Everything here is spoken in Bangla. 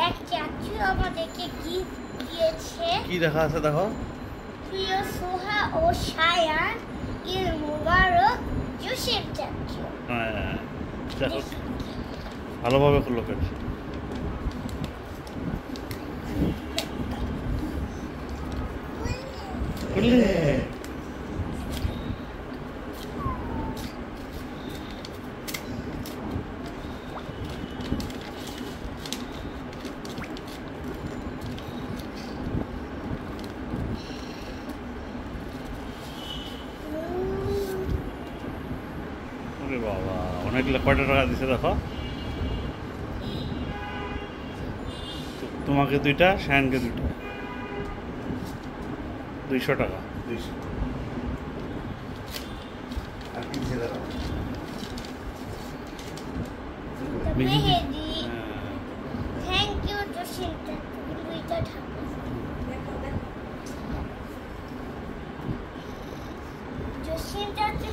এক চাচু আমাদেরকে গিফট দিয়েছে। কি দেখা আছে দেখো? প্রিয় সোহা ও সায়ান, ঈদ মুবারক জসিম চাচু। হ্যাঁ, দেখো ভালোভাবে খুলো কেন? খুললে বাবা, অনেকগুলো কয়টা টাকা দিছে দেখো? তোমাকে 2টা, শায়ানকে 2টা, 200 টাকা। 200 আর কি ছেলে দাও? মেহেদি, থ্যাংক ইউ জসিম চাচু। দুইটা ঠাকুর জসিম চাচু